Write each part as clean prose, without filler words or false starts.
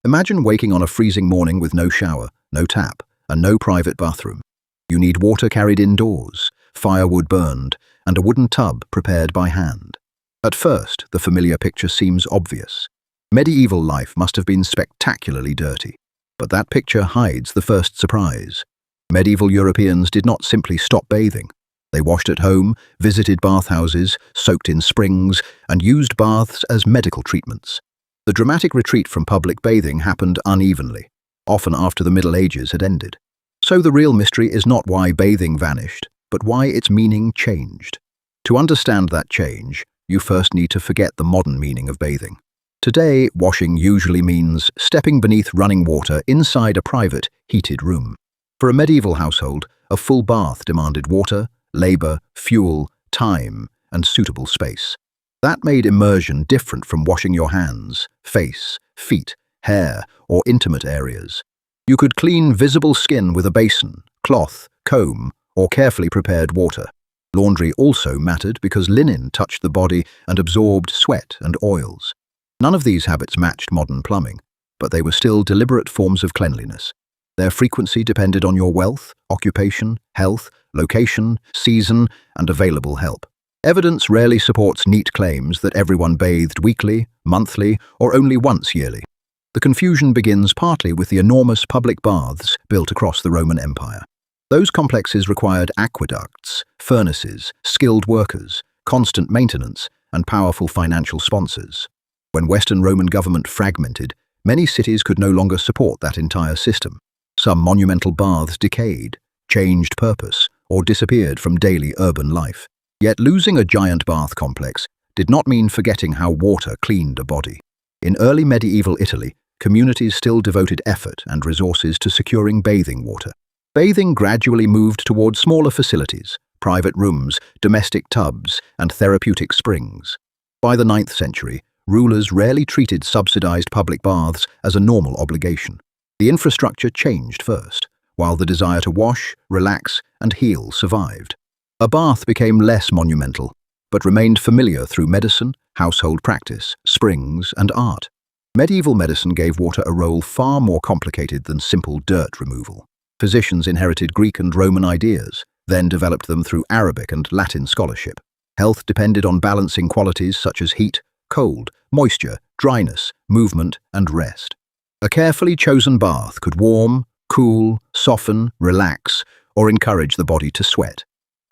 Imagine waking on a freezing morning with no shower, no tap, and no private bathroom. You need water carried indoors, firewood burned, and a wooden tub prepared by hand. At first, the familiar picture seems obvious. Medieval life must have been spectacularly dirty. But that picture hides the first surprise. Medieval Europeans did not simply stop bathing. They washed at home, visited bathhouses, soaked in springs, and used baths as medical treatments. The dramatic retreat from public bathing happened unevenly, often after the Middle Ages had ended. So the real mystery is not why bathing vanished, but why its meaning changed. To understand that change, you first need to forget the modern meaning of bathing. Today, washing usually means stepping beneath running water inside a private, heated room. For a medieval household, a full bath demanded water, labor, fuel, time, and suitable space. That made immersion different from washing your hands, face, feet, hair, or intimate areas. You could clean visible skin with a basin, cloth, comb, or carefully prepared water. Laundry also mattered because linen touched the body and absorbed sweat and oils. None of these habits matched modern plumbing, but they were still deliberate forms of cleanliness. Their frequency depended on your wealth, occupation, health, location, season, and available help. Evidence rarely supports neat claims that everyone bathed weekly, monthly, or only once yearly. The confusion begins partly with the enormous public baths built across the Roman Empire. Those complexes required aqueducts, furnaces, skilled workers, constant maintenance, and powerful financial sponsors. When Western Roman government fragmented, many cities could no longer support that entire system. Some monumental baths decayed, changed purpose, or disappeared from daily urban life. Yet losing a giant bath complex did not mean forgetting how water cleaned a body. In early medieval Italy, communities still devoted effort and resources to securing bathing water. Bathing gradually moved toward smaller facilities, private rooms, domestic tubs, and therapeutic springs. By the 9th century, rulers rarely treated subsidized public baths as a normal obligation. The infrastructure changed first, while the desire to wash, relax, and heal survived. A bath became less monumental, but remained familiar through medicine, household practice, springs, and art. Medieval medicine gave water a role far more complicated than simple dirt removal. Physicians inherited Greek and Roman ideas, then developed them through Arabic and Latin scholarship. Health depended on balancing qualities such as heat, cold, moisture, dryness, movement, and rest. A carefully chosen bath could warm, cool, soften, relax, or encourage the body to sweat.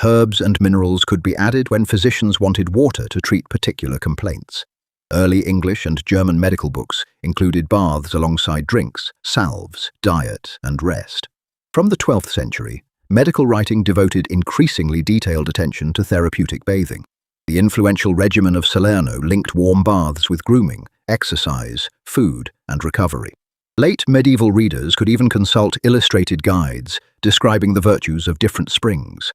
Herbs and minerals could be added when physicians wanted water to treat particular complaints. Early English and German medical books included baths alongside drinks, salves, diet, and rest. From the 12th century, medical writing devoted increasingly detailed attention to therapeutic bathing. The influential regimen of Salerno linked warm baths with grooming, exercise, food, and recovery. Late medieval readers could even consult illustrated guides describing the virtues of different springs.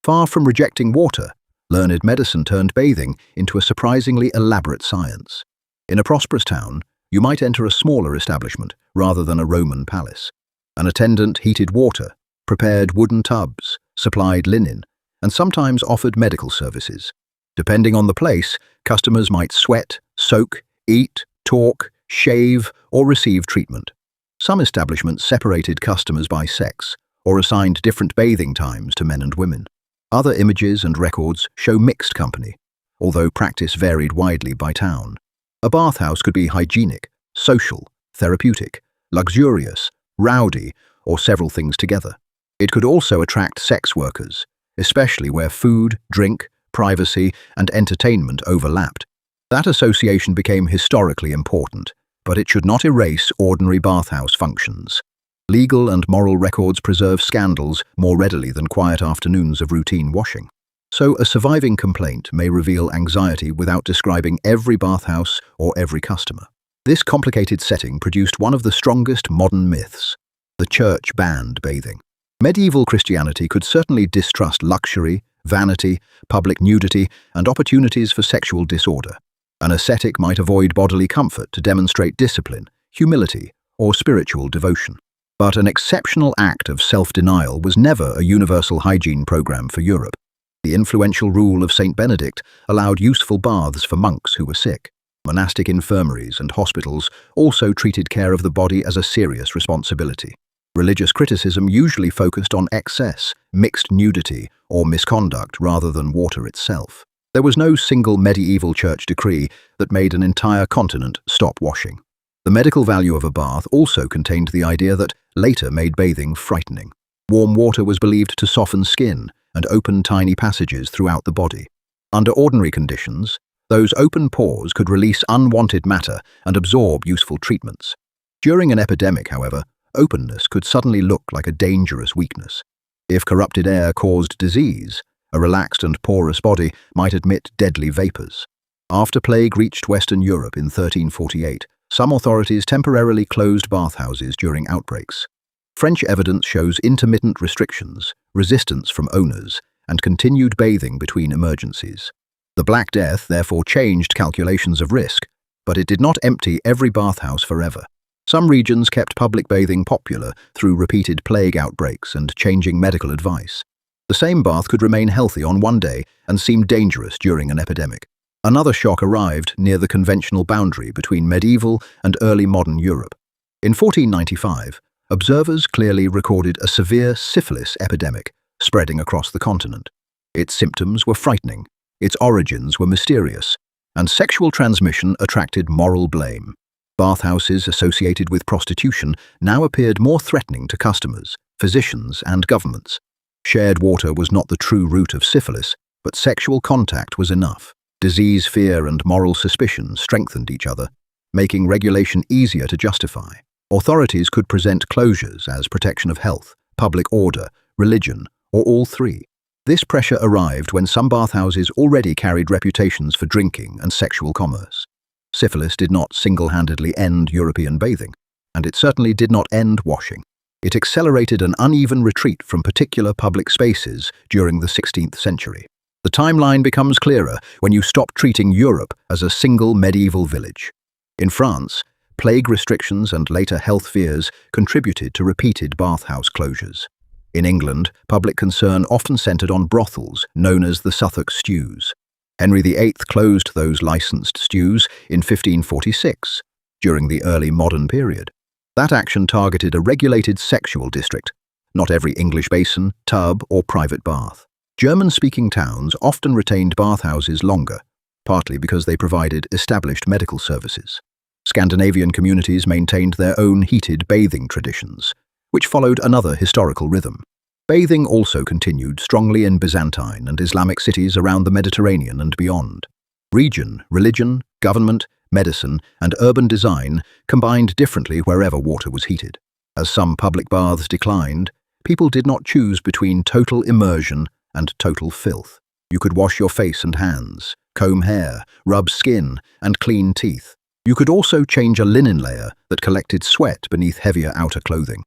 Far from rejecting water, learned medicine turned bathing into a surprisingly elaborate science. In a prosperous town, you might enter a smaller establishment rather than a Roman palace. An attendant heated water, prepared wooden tubs, supplied linen, and sometimes offered medical services. Depending on the place, customers might sweat, soak, eat, talk, shave, or receive treatment. Some establishments separated customers by sex, or assigned different bathing times to men and women. Other images and records show mixed company, although practice varied widely by town. A bathhouse could be hygienic, social, therapeutic, luxurious, rowdy, or several things together. It could also attract sex workers, especially where food, drink, privacy, and entertainment overlapped. That association became historically important, but it should not erase ordinary bathhouse functions. Legal and moral records preserve scandals more readily than quiet afternoons of routine washing. So a surviving complaint may reveal anxiety without describing every bathhouse or every customer. This complicated setting produced one of the strongest modern myths. The church banned bathing. Medieval Christianity could certainly distrust luxury, vanity, public nudity, and opportunities for sexual disorder. An ascetic might avoid bodily comfort to demonstrate discipline, humility, or spiritual devotion. But an exceptional act of self-denial was never a universal hygiene program for Europe. The influential rule of Saint Benedict allowed useful baths for monks who were sick. Monastic infirmaries and hospitals also treated care of the body as a serious responsibility. Religious criticism usually focused on excess, mixed nudity, or misconduct rather than water itself. There was no single medieval church decree that made an entire continent stop washing. The medical value of a bath also contained the idea that later made bathing frightening. Warm water was believed to soften skin and open tiny passages throughout the body. Under ordinary conditions, those open pores could release unwanted matter and absorb useful treatments. During an epidemic, however, openness could suddenly look like a dangerous weakness. If corrupted air caused disease, a relaxed and porous body might admit deadly vapors. After plague reached Western Europe in 1348, some authorities temporarily closed bathhouses during outbreaks. French evidence shows intermittent restrictions, resistance from owners, and continued bathing between emergencies. The Black Death therefore changed calculations of risk, but it did not empty every bathhouse forever. Some regions kept public bathing popular through repeated plague outbreaks and changing medical advice. The same bath could remain healthy on one day and seem dangerous during an epidemic. Another shock arrived near the conventional boundary between medieval and early modern Europe. In 1495, observers clearly recorded a severe syphilis epidemic spreading across the continent. Its symptoms were frightening, its origins were mysterious, and sexual transmission attracted moral blame. Bathhouses associated with prostitution now appeared more threatening to customers, physicians, and governments. Shared water was not the true root of syphilis, but sexual contact was enough. Disease fear and moral suspicion strengthened each other, making regulation easier to justify. Authorities could present closures as protection of health, public order, religion, or all three. This pressure arrived when some bathhouses already carried reputations for drinking and sexual commerce. Syphilis did not single-handedly end European bathing, and it certainly did not end washing. It accelerated an uneven retreat from particular public spaces during the 16th century. The timeline becomes clearer when you stop treating Europe as a single medieval village. In France, plague restrictions and later health fears contributed to repeated bathhouse closures. In England, public concern often centred on brothels, known as the Suffolk stews. Henry VIII closed those licensed stews in 1546, during the early modern period. That action targeted a regulated sexual district, not every English basin, tub, or private bath. German-speaking towns often retained bathhouses longer, partly because they provided established medical services. Scandinavian communities maintained their own heated bathing traditions, which followed another historical rhythm. Bathing also continued strongly in Byzantine and Islamic cities around the Mediterranean and beyond. Region, religion, government, medicine, and urban design combined differently wherever water was heated. As some public baths declined, people did not choose between total immersion and total filth. You could wash your face and hands, comb hair, rub skin, and clean teeth. You could also change a linen layer that collected sweat beneath heavier outer clothing.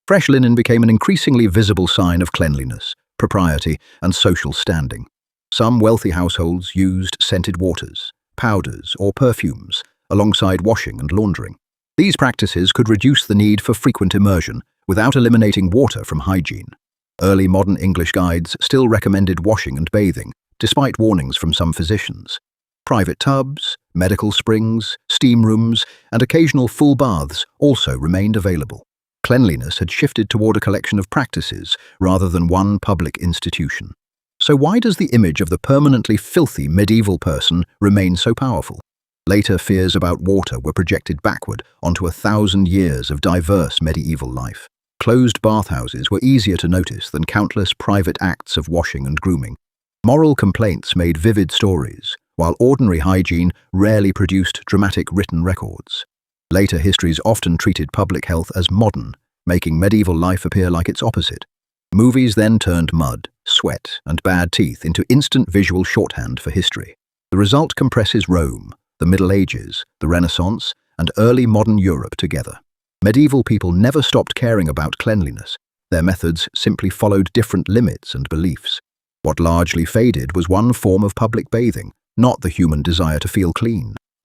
Fresh linen became an increasingly visible sign of cleanliness, propriety, and social standing. Some wealthy households used scented waters, powders, or perfumes, alongside washing and laundering. These practices could reduce the need for frequent immersion without eliminating water from hygiene. Early modern English guides still recommended washing and bathing, despite warnings from some physicians. Private tubs, medical springs, steam rooms, and occasional full baths also remained available. Cleanliness had shifted toward a collection of practices rather than one public institution. So why does the image of the permanently filthy medieval person remain so powerful? Later fears about water were projected backward onto 1,000 years of diverse medieval life. Closed bathhouses were easier to notice than countless private acts of washing and grooming. Moral complaints made vivid stories, while ordinary hygiene rarely produced dramatic written records. Later histories often treated public health as modern, making medieval life appear like its opposite. Movies then turned mud, sweat, and bad teeth into instant visual shorthand for history. The result compresses Rome, the Middle Ages, the Renaissance, and early modern Europe together. Medieval people never stopped caring about cleanliness. Their methods simply followed different limits and beliefs. What largely faded was one form of public bathing, not the human desire to feel clean.